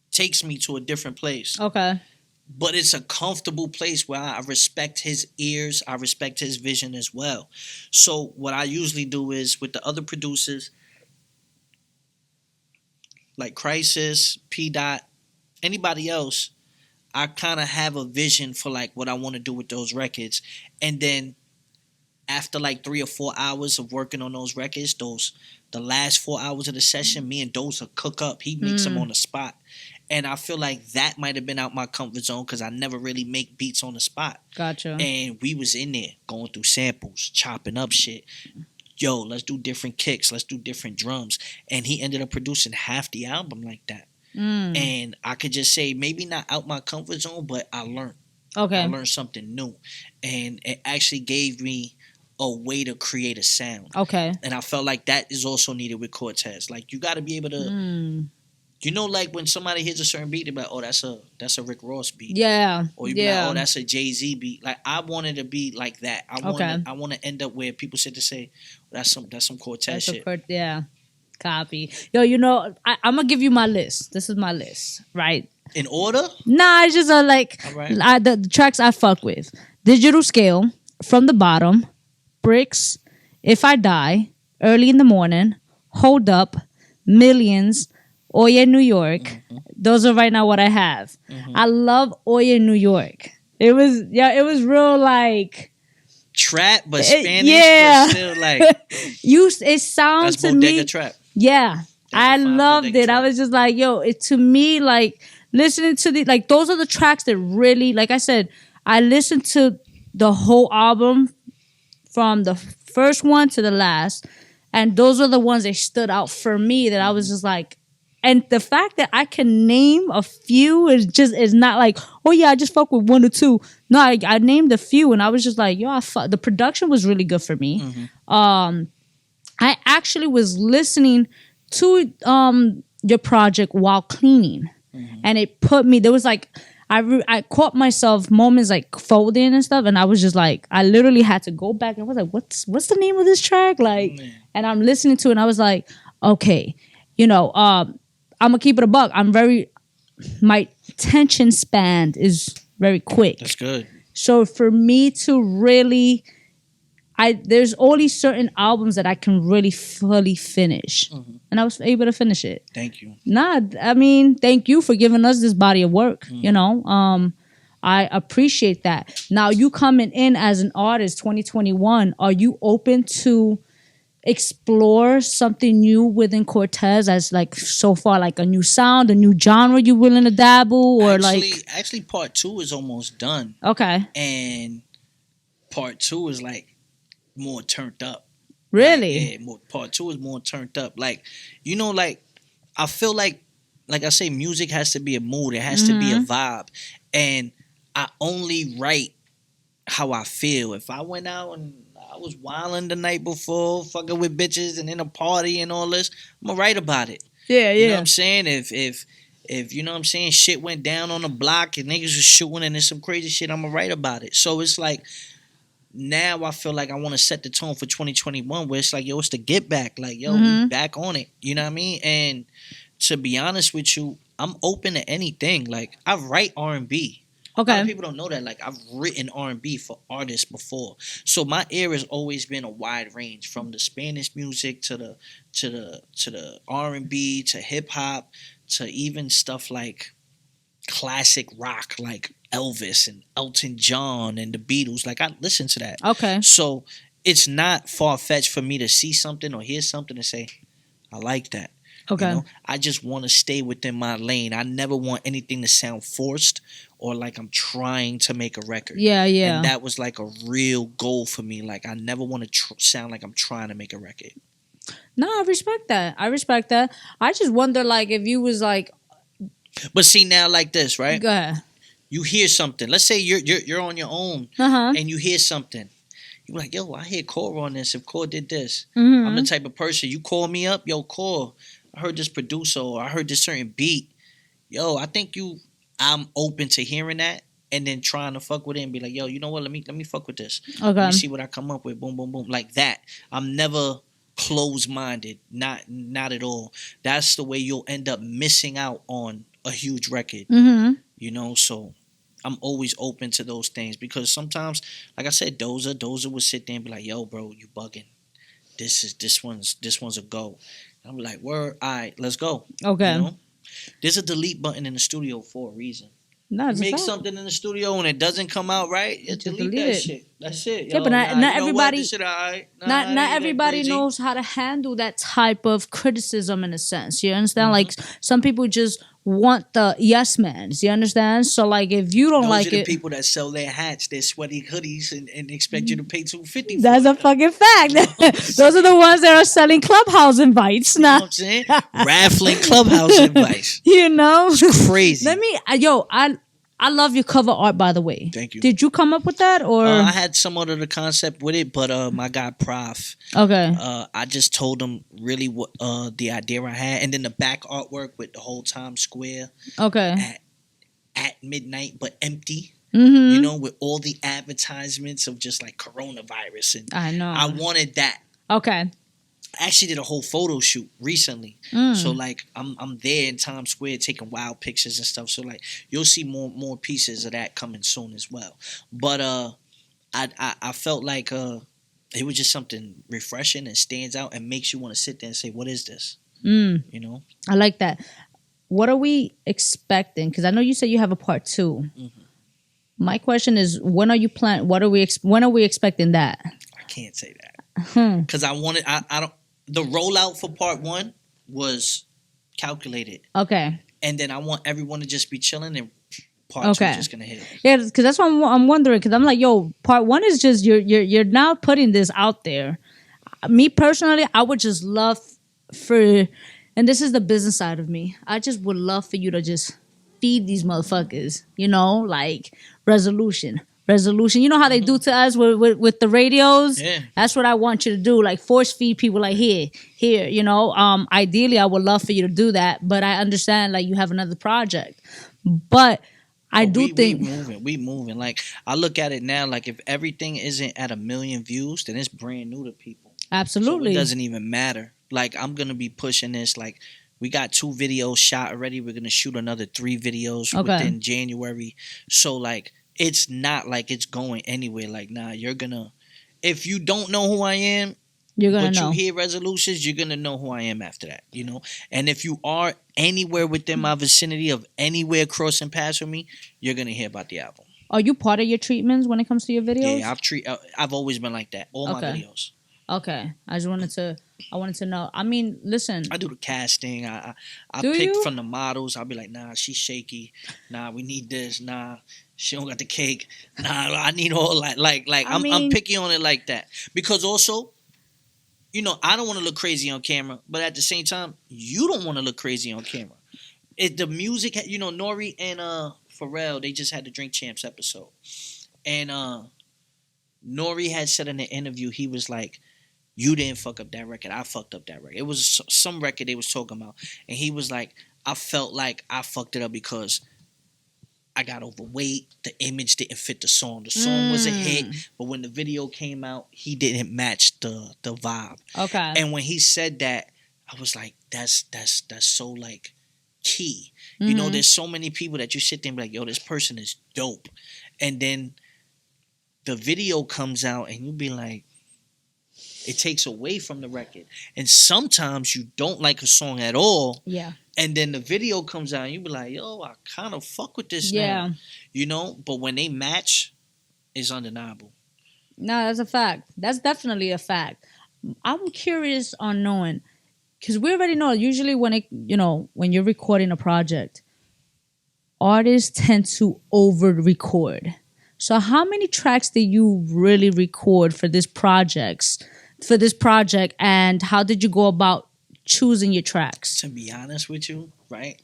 takes me to a different place. Okay. But it's a comfortable place where I respect his ears. I respect his vision as well. So what I usually do is, with the other producers, like Crisis, P. Dot, anybody else, I kind of have a vision for like what I want to do with those records. And then after like 3 or 4 hours of working on those records, the last 4 hours of the session, me and Doza cook up. He makes them on the spot. And I feel like that might have been out my comfort zone because I never really make beats on the spot. Gotcha. And we was in there going through samples, chopping up shit. Yo, let's do different kicks. Let's do different drums. And he ended up producing half the album like that. And I could just say, maybe not out my comfort zone, but I learned. Okay. I learned something new. And it actually gave me a way to create a sound. Okay. And I felt like that is also needed with Cortez. Like, you got to be able to... You know, like when somebody hears a certain beat, they're like, oh, that's a Rick Ross beat. Yeah. Or you be like, oh, that's a Jay-Z beat. Like, I wanted to be like that. I want to end up where people sit to say, that's some Cortez shit. Yeah. Copy. Yo, you know, I'm going to give you my list. This is my list, right? In order? Nah, it's just like right. The tracks I fuck with. Digital Scale, From the Bottom, Bricks, If I Die, Early in the Morning, Hold Up, Millions, Oye New York. Those are right now what I have. I love Oye New York. It was real like trap, but Spanish, but still like it sounds to me. Trap. Yeah, I loved it. Trap. I was just like, yo, it to me like listening to like those are the tracks that really, like I said, I listened to the whole album from the first one to the last, and those are the ones that stood out for me. That I was just like. And the fact that I can name a few is not like, oh yeah, I just fuck with 1 or 2. No, I named a few, and I was just like, yo, the production was really good for me. I actually was listening to your project while cleaning, and it put me. There was like, I caught myself moments like folding and stuff, and I was just like, I literally had to go back and I was like, what's the name of this track? Like, and I'm listening to it, and I was like, okay, you know, I'm gonna keep it a buck. My attention span is very quick. That's good. So for me to really, there's only certain albums that I can really fully finish, and I was able to finish it. Thank you. Nah, I mean, thank you for giving us this body of work. You know, I appreciate that. Now you coming in as an artist, 2021. Are you open to explore something new within Cortez as like so far like a new sound, a new genre you willing to dabble or actually part 2 is almost done. Okay. And part 2 is like more turned up. Really? Like, part 2 is more turned up. Like, you know, like I feel like I say, music has to be a mood. It has to be a vibe. And I only write how I feel. If I went out and I was wilding the night before, fucking with bitches and in a party and all this, I'm gonna write about it. Yeah, You know what yeah. I'm saying? If you know what I'm saying, shit went down on the block and niggas was shooting and there's some crazy shit, I'm gonna write about it. So it's like now I feel like I want to set the tone for 2021 where it's like, yo, it's the get back. Like, yo, we back on it. You know what I mean? And to be honest with you, I'm open to anything. Like, I write R&B. A lot Okay. of people don't know that. Like, I've written R&B for artists before. So my ear has always been a wide range, from the Spanish music to the R&B to hip hop to even stuff like classic rock, like Elvis and Elton John and the Beatles. Like, I listen to that. Okay. So it's not far fetched for me to see something or hear something and say, I like that. Okay. You know, I just want to stay within my lane. I never want anything to sound forced or like I'm trying to make a record. Yeah, yeah. And that was like a real goal for me. Like, I never want to sound like I'm trying to make a record. No, I respect that. I respect that. I just wonder, like, if you was like, But see, now like this, right? go ahead. You hear something. Let's say you're on your own and you hear something. You're like, yo, I hear Core on this. If Core did this, I'm the type of person. You call me up, yo, Core, I heard this producer or I heard this certain beat. Yo, I think I'm open to hearing that and then trying to fuck with it and be like, yo, you know what? Let me fuck with this. Okay. Let me see what I come up with. Boom, boom, boom. Like that. I'm never closed-minded. Not at all. That's the way you'll end up missing out on a huge record. You know, so I'm always open to those things because sometimes, like I said, Doza would sit there and be like, yo, bro, you bugging. This one's a go. I'm like, word, all right, let's go. Okay. You know? There's a delete button in the studio for a reason. No, You make something in the studio and it doesn't come out right, you delete that it. shit. That's it. Yeah, but not everybody. Right. Not everybody knows how to handle that type of criticism in a sense. You understand? Like, some people just want the yes mans. You understand? So, like, if you don't Those like are the it, people that sell their hats, their sweaty hoodies, and expect you to pay $250. that's a fucking fact. Those are the ones that are selling clubhouse invites. You know Now, what I'm saying? Raffling clubhouse invites. you know, It's crazy. I love your cover art, by the way. Thank you. Did you come up with that, or I had somewhat of the concept with it, but my guy Prof, okay, I just told him really what the idea I had, and then the back artwork with the whole Times Square okay, at midnight but empty. Mm-hmm. You know, with all the advertisements of just like coronavirus, and I know. I wanted that. Okay. I actually did a whole photo shoot recently. So like I'm there in Times Square taking wild pictures and stuff. So like you'll see more pieces of that coming soon as well. But I felt like it was just something refreshing and stands out and makes you want to sit there and say, what is this? You know? I like that. What are we expecting? Because I know you said you have a part 2. My question is, when are you planning? When are we expecting that? I can't say that because I don't. The rollout for part 1 was calculated. Okay. And then I want everyone to just be chilling and part 2 is just gonna hit. Yeah, because that's what I'm wondering. Because I'm like, yo, part 1 is just you're now putting this out there. Me personally, I would just love for, and this is the business side of me. I just would love for you to just feed these motherfuckers. You know, like resolution. You know how they do to us with the radios? Yeah. That's what I want you to do. Like, force feed people, like, here, you know. Ideally, I would love for you to do that, but I understand, like, you have another project. But I think we moving. Like, I look at it now, like, if everything isn't at 1 million views, then it's brand new to people. Absolutely. So it doesn't even matter. Like, I'm gonna be pushing this. Like, we got 2 videos shot already. We're gonna shoot another 3 videos within January. So like, it's not like it's going anywhere. Like, nah, you're gonna, if you don't know who I am, you're gonna but know. You hear resolutions, you're gonna know who I am after that, you know. And if you are anywhere within my vicinity of anywhere crossing paths with me, you're gonna hear about the album. Are you part of your treatments when it comes to your videos? Yeah, I've always been like that. All my videos. Okay, I wanted to know. I mean, listen. I do the casting. I pick from the models. I'll be like, nah, she's shaky. Nah, we need this. Nah, she don't got the cake. Nah, I need all like I'm picky on it like that. Because also, you know, I don't want to look crazy on camera, but at the same time, you don't want to look crazy on camera. The music, you know, Nori and Pharrell, they just had the Drink Champs episode, and Nori had said in an interview, he was like, "You didn't fuck up that record. I fucked up that record." It was some record they was talking about, and he was like, "I felt like I fucked it up because I got overweight. The image didn't fit the song. The song was a hit, but when the video came out, he didn't match the vibe." Okay. And when he said that, I was like, "That's so like key." You know, there's so many people that you sit there and be like, "Yo, this person is dope," and then the video comes out, and you be like, it takes away from the record. And sometimes you don't like a song at all. Yeah. And then the video comes out and you be like, yo, I kind of fuck with this Yeah. now. You know? But when they match, it's undeniable. No, that's a fact. That's definitely a fact. I'm curious on knowing, because we already know usually when when you're recording a project, artists tend to over record. So how many tracks did you really record for this project, and how did you go about choosing your tracks? To be honest with you, right?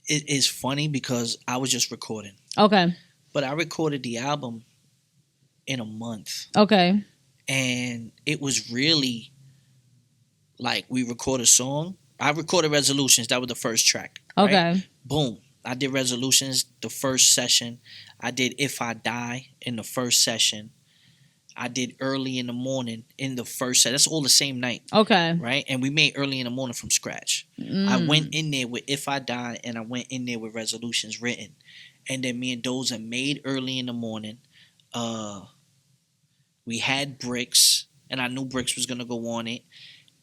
It is funny because I was just recording. Okay. But I recorded the album in a month. Okay. And it was really like we record a song. I recorded Resolutions. That was the first track. Okay. Right? Boom. I did Resolutions the first session. I did If I Die in the first session. I did Early in the Morning in the first session. That's all the same night. Okay. Right? And we made Early in the Morning from scratch. I went in there with If I Die and I went in there with Resolutions written. And then me and Doza made Early in the Morning. We had Bricks, and I knew Bricks was going to go on it.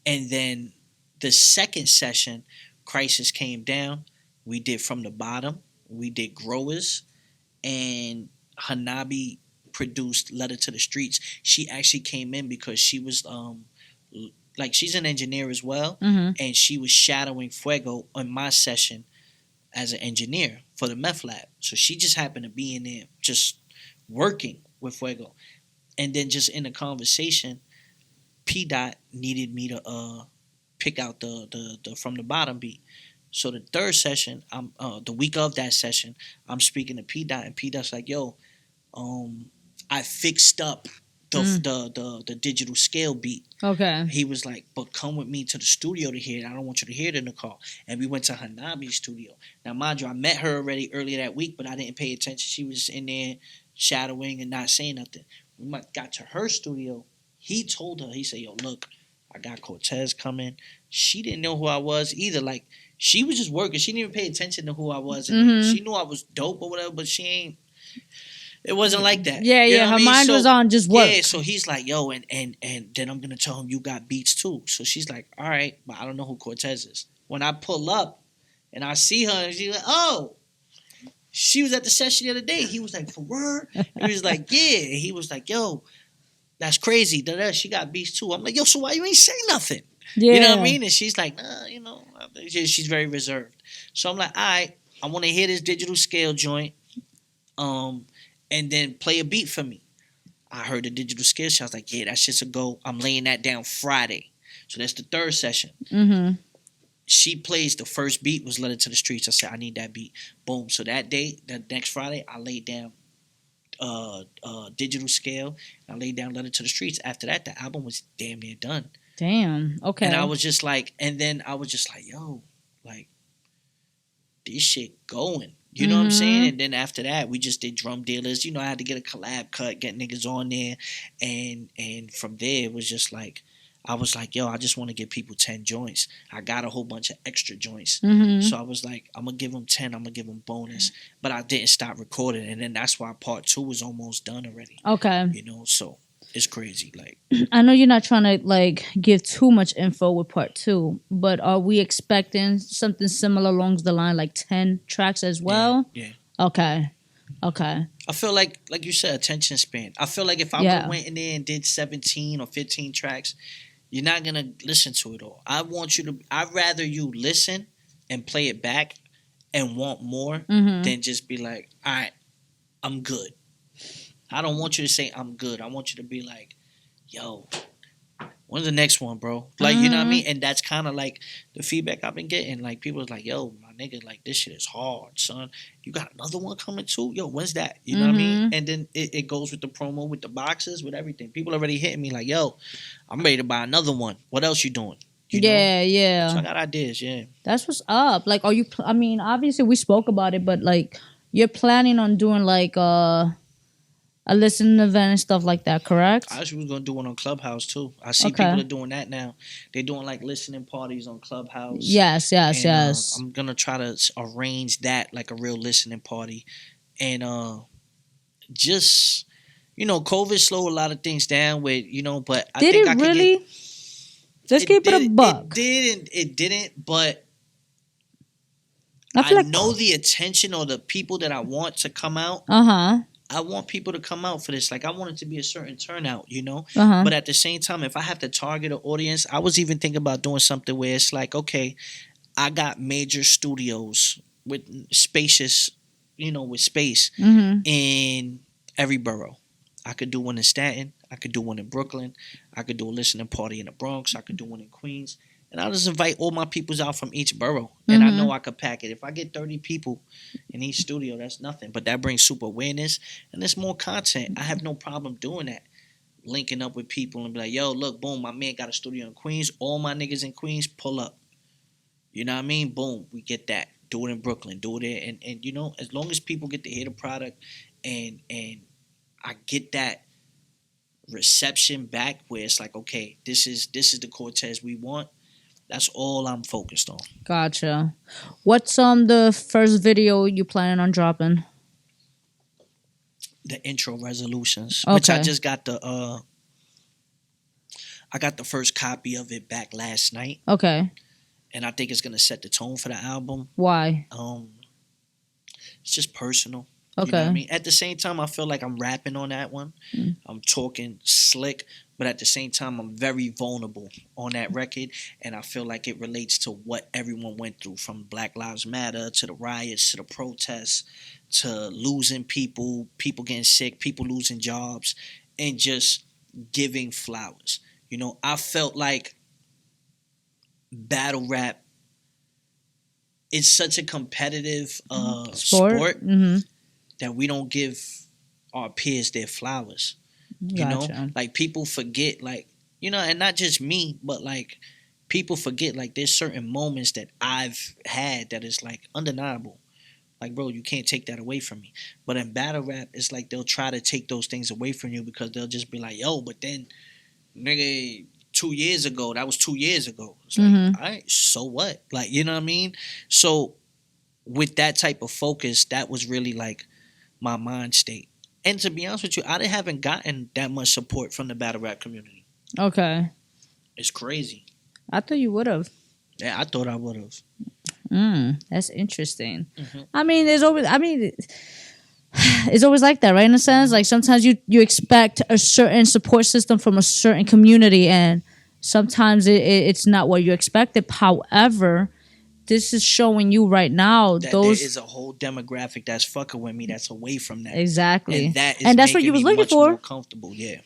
And then the second session, Crisis came down. We did From the Bottom. We did Growers. And Hanabi produced Letter to the Streets. She actually came in because she was, she's an engineer as well. And she was shadowing Fuego on my session as an engineer for the meth lab. So she just happened to be in there just working with Fuego. And then just in the conversation, P. Dot needed me to pick out the From the Bottom beat. So the third session, I'm the week of that session, I'm speaking to P. Dot, and P. Dot's like, "Yo, I fixed up the digital scale beat." Okay. He was like, "But come with me to the studio to hear it. I don't want you to hear it in the car." And we went to Hanabi's studio. Now, mind you, I met her already earlier that week, but I didn't pay attention. She was in there shadowing and not saying nothing. We got to her studio. He told her, he said, "Yo, look, I got Cortez coming." She didn't know who I was either. Like, she was just working. She didn't even pay attention to who I was. And she knew I was dope or whatever, but she ain't. It wasn't like that. Yeah, you know yeah. Her I mean? mind was on just work. Yeah, so he's like, "Yo, and then I'm gonna tell him you got beats too." So she's like, "All right, but I don't know who Cortez is." When I pull up and I see her, and she's like, "Oh, she was at the session the other day." He was like, "For word?" And he was like, "Yeah." And he was like, "Yo, that's crazy. She got beats too." I'm like, "Yo, so why you ain't say nothing?" Yeah. You know what I mean? And she's like, "Nah, she's very reserved." So I'm like, "All right, I want to hear this digital scale joint, and then play a beat for me." I heard the digital scale. I was like, "Yeah, that's just a go." I'm laying that down Friday. So that's the third session. She plays the first beat was Letter to the Streets. I said, "I need that beat." Boom. So that day, that next Friday, I laid down digital scale. I laid down Letter to the Streets. After that, the album was damn near done. Damn. Okay. And I was just like, yo, like, this shit going. You know what I'm saying? And then after that, we just did Drum Dealers. I had to get a collab cut, get niggas on there. And from there, it was just like, I was like, yo, I just want to give people 10 joints. I got a whole bunch of extra joints. So I was like, I'm going to give them 10. I'm going to give them bonus. But I didn't stop recording. And then that's why part 2 was almost done already. Okay. So it's crazy. Like, I know you're not trying to give too much info with part 2, but are we expecting something similar along the line, like 10 tracks as well? Yeah. Okay. I feel like you said, attention span. I feel like if I went in there and did 17 or 15 tracks, you're not going to listen to it all. I'd rather you listen and play it back and want more than just be like, all right, I'm good. I don't want you to say I'm good. I want you to be like, yo, when's the next one, bro? Like, you know what I mean? And that's kind of like the feedback I've been getting. Like, people is like, yo, my nigga, like, this shit is hard, son. You got another one coming too? Yo, when's that? You know what I mean? And then it goes with the promo, with the boxes, with everything. People already hitting me like, yo, I'm ready to buy another one. What else you doing? You know? Yeah. So I got ideas, yeah. That's what's up. Like, are you, I mean, obviously we spoke about it, but like, you're planning on doing like a listening event and stuff like that, correct? I actually was gonna do one on Clubhouse too. I see people are doing that now. They're doing like listening parties on Clubhouse. Yes. I'm gonna try to arrange that like a real listening party, and just COVID slowed a lot of things down. With but I think I could really. Let's keep it a buck. It did and it didn't, but I know the attention or the people that I want to come out. I want people to come out for this. Like, I want it to be a certain turnout, But at the same time, if I have to target an audience, I was even thinking about doing something where it's like, okay, I got major studios with spacious, with space in every borough. I could do one in Staten. I could do one in Brooklyn. I could do a listening party in the Bronx. I could do one in Queens. And I'll just invite all my peoples out from each borough. And I know I could pack it. If I get 30 people in each studio, that's nothing. But that brings super awareness. And there's more content. I have no problem doing that. Linking up with people and be like, yo, look, boom, my man got a studio in Queens. All my niggas in Queens, pull up. You know what I mean? Boom, we get that. Do it in Brooklyn. Do it there. And as long as people get to hear the product and I get that reception back where it's like, okay, this is the Cortez we want. That's all I'm focused on. Gotcha. What's the first video you planning on dropping? The intro resolutions, which I just got I got the first copy of it back last night. Okay. And I think it's gonna set the tone for the album. Why? It's just personal. Okay. You know what I mean? At the same time, I feel like I'm rapping on that one. I'm talking slick, but at the same time, I'm very vulnerable on that record. And I feel like it relates to what everyone went through, from Black Lives Matter to the riots to the protests to losing people getting sick, people losing jobs, and just giving flowers. I felt like battle rap is such a competitive sport. That we don't give our peers their flowers. Gotcha. Like, people forget, like, and not just me, but like people forget, like, there's certain moments that I've had that is like undeniable. Like, bro, you can't take that away from me. But in battle rap, it's like they'll try to take those things away from you because they'll just be like, yo, but then, nigga, 2 years ago, that was 2 years ago. It's like, all right, so what? Like, you know what I mean? So with that type of focus, that was really like my mind state. And to be honest with you, I haven't gotten that much support from the battle rap community. Okay. It's crazy. I thought you would have. Yeah, I thought I would have. That's interesting. I mean, it's always like that, right? In a sense, like sometimes you expect a certain support system from a certain community, and sometimes it's not what you expected. However, this is showing you right now that there is a whole demographic that's fucking with me that's away from that. Exactly. And that's what you was looking for. More comfortable, yeah.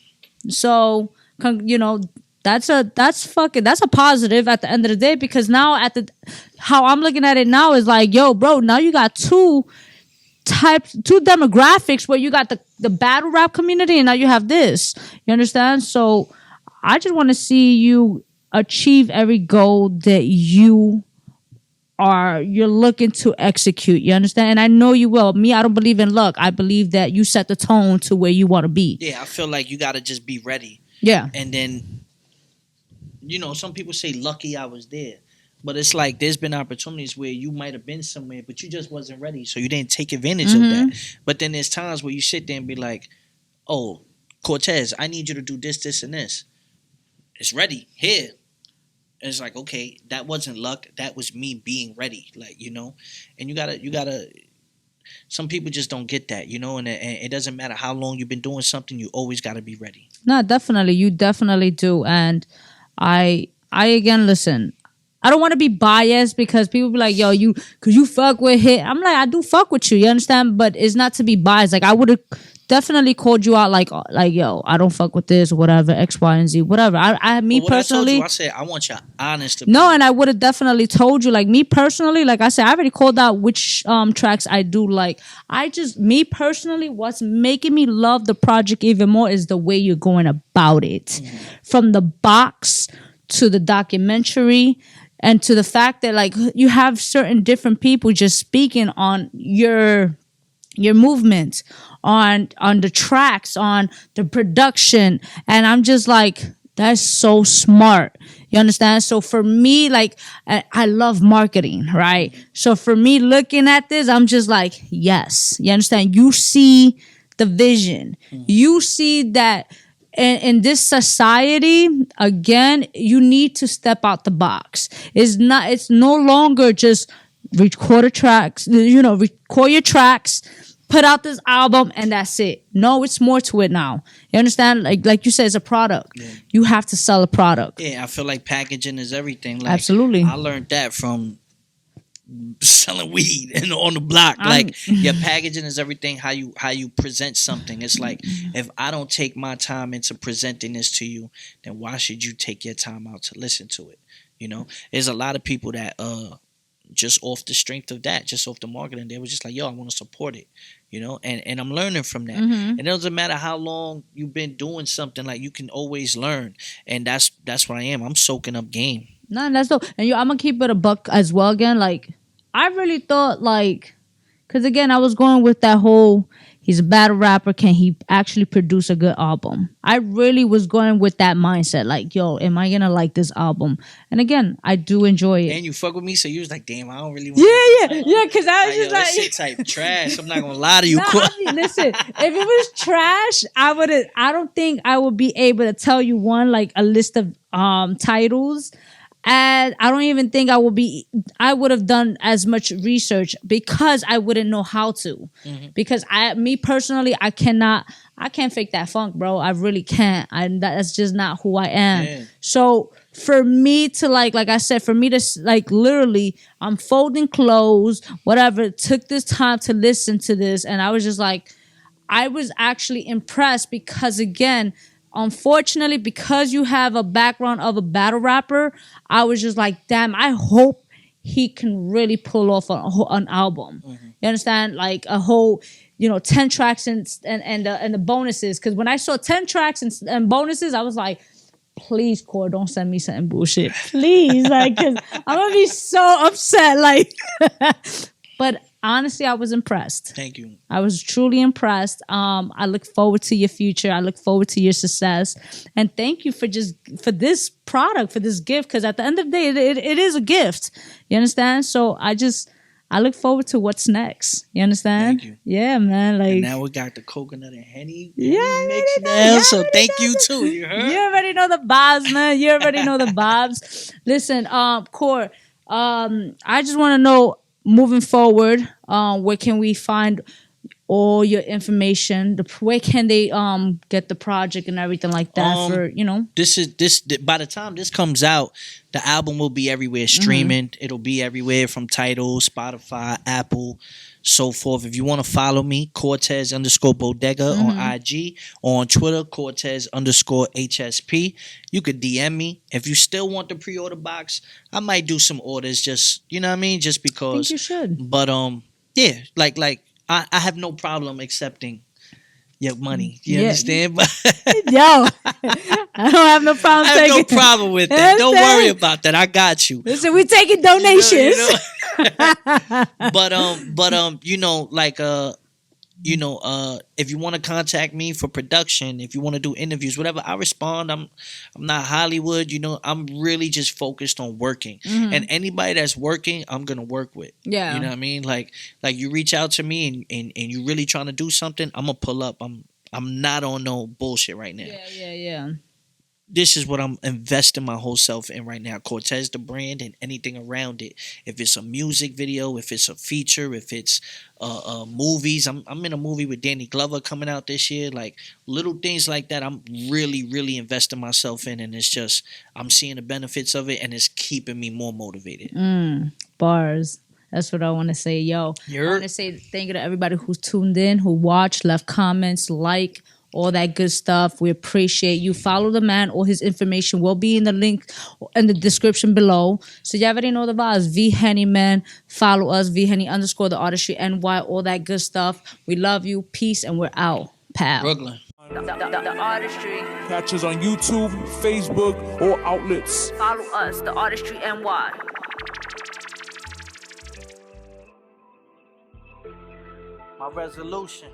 So, that's a positive at the end of the day, because now how I'm looking at it now is like, yo, bro, now you got two demographics where you got the battle rap community and now you have this. You understand? So I just want to see you achieve every goal that you're looking to execute. You understand? And I know you will. Me, I don't believe in luck. I believe that you set the tone to where you want to be. Yeah, I feel like you got to just be ready. Yeah. And then, some people say lucky I was there. But it's like there's been opportunities where you might have been somewhere, but you just wasn't ready. So you didn't take advantage of that. But then there's times where you sit there and be like, oh, Cortez, I need you to do this, this, and this. It's ready. Here. And it's like, okay, that wasn't luck. That was me being ready. Like, and you gotta, some people just don't get that, and it doesn't matter how long you've been doing something, you always gotta be ready. No, definitely. You definitely do. And I again, listen, I don't want to be biased because people be like, yo, you, cause you fuck with hit. I'm like, I do fuck with you. You understand? But it's not to be biased. Like I would have definitely called you out like, yo, I don't fuck with this, whatever, X, Y, and Z, whatever. Me But what personally, I said I want your honest no, opinion. and I would have definitely told you, like me personally, like I said, I already called out which tracks I do like. Me personally, what's making me love the project even more is the way you're going about it. From the box to the documentary and to the fact that like you have certain different people just speaking on your movement, on the tracks, on the production, and I'm just like, that's so smart. You understand? So for me, like I love marketing, right? So for me looking at this, I'm just like, yes. You understand? You see the vision. You see that in this society, again, you need to step out the box. It's no longer just record record your tracks, put out this album, and that's it. No, it's more to it now. You understand? Like you said, it's a product. Yeah. You have to sell a product. Yeah, I feel like packaging is everything. Like, absolutely. I learned that from selling weed and on the block. Like your packaging is everything. How you present something. It's like, if I don't take my time into presenting this to you, then why should you take your time out to listen to it? You know, there's a lot of people that just off the strength of that, just off the marketing, they was just like, yo, I want to support it, you know, and I'm learning from that. And it doesn't matter how long you've been doing something, like you can always learn, and that's what I am. I'm soaking up game. No, that's dope. And I'm gonna keep it a buck as well. Again, like I really thought, like, because again, I was going with that whole, he's a battle rapper, can he actually produce a good album? I really was going with that mindset, like, yo, am I gonna like this album? And again, I do enjoy it. And you fuck with me, so you was like, damn, I don't really want yeah, because I was just like, that shit type trash. I'm not gonna lie to you. Nah, I mean, listen, if it was trash, I don't think I would be able to tell you like a list of titles. And I don't even think I would have done as much research because I wouldn't know how to. Because me personally, I can't fake that funk, bro. I really can't. That's just not who I am. Yeah. So for me to like I said, for me to like literally, I'm folding clothes, whatever, took this time to listen to this. And I was just like, I was actually impressed because again, unfortunately, because you have a background of a battle rapper, I was just like, damn, I hope he can really pull off an album. You understand? Like a whole, 10 tracks and the bonuses. Because when I saw 10 tracks and bonuses, I was like, please, Core, don't send me something bullshit. Please. Like, because I'm going to be so upset. Like, but honestly, I was impressed. Thank you. I was truly impressed. I look forward to your future. I look forward to your success. And thank you for this product, for this gift. Because at the end of the day, it is a gift. You understand? So I look forward to what's next. You understand? Thank you. Yeah, man. Like, and now we got the coconut and Henny mix now. So thank you too. You heard? You already know the vibes, man. You already know the vibes. Listen, Core, I just want to know, moving forward, where can we find all your information? Where can they get the project and everything like that? This by the time this comes out, the album will be everywhere streaming. It'll be everywhere from Tidal, Spotify, Apple, so forth. If you want to follow me, Cortez_Bodega on IG, or on Twitter, Cortez_HSP. You could DM me. If you still want the pre-order box, I might do some orders, just, you know what I mean? Just because. I think you should. But yeah, like I have no problem accepting your money. You understand? Yo, I don't have no problem. I have no problem with that. Don't worry about that. I got you. Listen, we taking donations. But if you want to contact me for production, if you want to do interviews, whatever, I respond. I'm not Hollywood, I'm really just focused on working. And anybody that's working, I'm gonna work with. Yeah. You know what I mean? Like you reach out to me and you really trying to do something, I'm gonna pull up. I'm not on no bullshit right now. Yeah. this is what I'm investing my whole self in right now. Cortez, the brand, and anything around it. If it's a music video, if it's a feature, if it's movies. I'm in a movie with Danny Glover coming out this year. Like little things like that, I'm really, really investing myself in, and it's just I'm seeing the benefits of it, and it's keeping me more motivated. Bars. That's what I want to say. Yo, I You're- want to say thank you to everybody who's tuned in, who watched, left comments, all that good stuff. We appreciate you. Follow the man. All his information will be in the link in the description below. So you already know the vibes. V-Henny, man. Follow us. V-Henny _ the Artistry NY. All that good stuff. We love you. Peace, and we're out. Pal. Brooklyn. The Artistry. Catch us on YouTube, Facebook, or outlets. Follow us. The Artistry NY. My resolution.